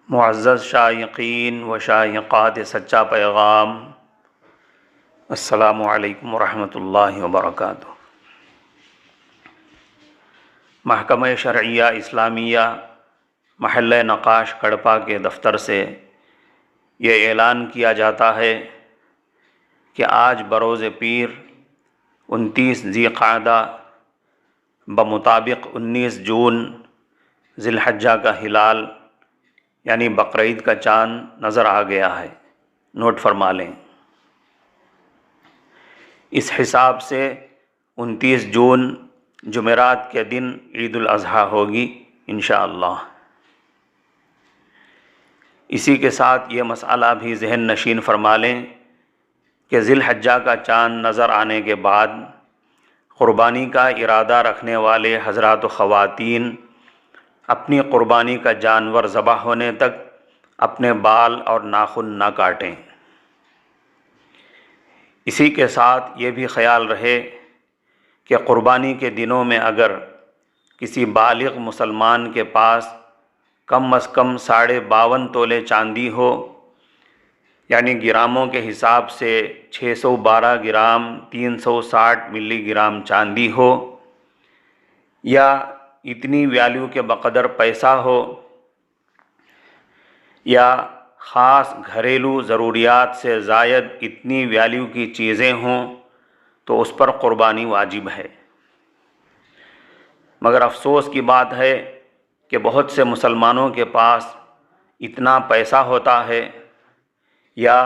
معزز شائقین و شائقات سچا پیغام، السلام علیکم ورحمۃ اللہ وبرکاتہ۔ محکمہ شرعیہ اسلامیہ محلہ نقاش کڑپا کے دفتر سے یہ اعلان کیا جاتا ہے کہ آج بروز پیر 29 ذی قعدہ بمطابق 19 جون ذی الحجہ کا ہلال یعنی بقرعید کا چاند نظر آ گیا ہے۔ نوٹ فرما لیں، اس حساب سے 29 جون جمعرات کے دن عید الاضحیٰ ہوگی انشاءاللہ۔ اسی کے ساتھ یہ مسئلہ بھی ذہن نشین فرما لیں کہ ذی الحجہ کا چاند نظر آنے کے بعد قربانی کا ارادہ رکھنے والے حضرات و خواتین اپنی قربانی کا جانور ذبح ہونے تک اپنے بال اور ناخن نہ کاٹیں۔ اسی کے ساتھ یہ بھی خیال رہے کہ قربانی کے دنوں میں اگر کسی بالغ مسلمان کے پاس کم از کم 52.5 تولے چاندی ہو، یعنی گراموں کے حساب سے 612 گرام 360 ملی گرام چاندی ہو، یا اتنی ویلیو کے بقدر پیسہ ہو، یا خاص گھریلو ضروریات سے زائد اتنی ویلیو کی چیزیں ہوں تو اس پر قربانی واجب ہے۔ مگر افسوس کی بات ہے کہ بہت سے مسلمانوں کے پاس اتنا پیسہ ہوتا ہے یا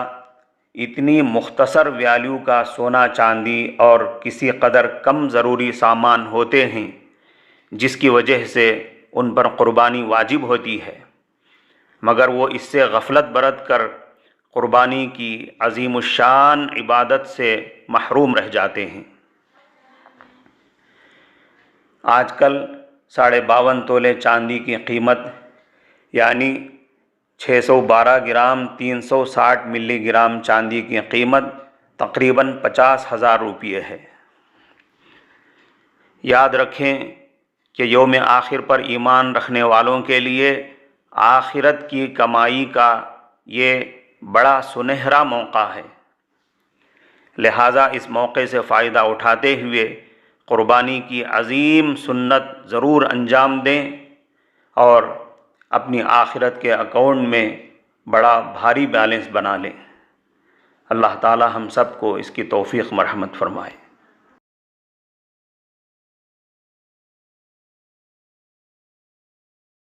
اتنی مختصر ویلیو کا سونا چاندی اور کسی قدر کم ضروری سامان ہوتے ہیں جس کی وجہ سے ان پر قربانی واجب ہوتی ہے، مگر وہ اس سے غفلت برت کر قربانی کی عظیم الشان عبادت سے محروم رہ جاتے ہیں۔ آج کل 52.5 تولے چاندی کی قیمت یعنی 612 گرام 360 ملی گرام چاندی کی قیمت تقریباً 50,000 روپیے ہے۔ یاد رکھیں کہ یوم آخر پر ایمان رکھنے والوں کے لیے آخرت کی کمائی کا یہ بڑا سنہرا موقع ہے، لہٰذا اس موقع سے فائدہ اٹھاتے ہوئے قربانی کی عظیم سنت ضرور انجام دیں اور اپنی آخرت کے اکاؤنٹ میں بڑا بھاری بیلنس بنا لیں۔ اللہ تعالی ہم سب کو اس کی توفیق مرحمت فرمائے۔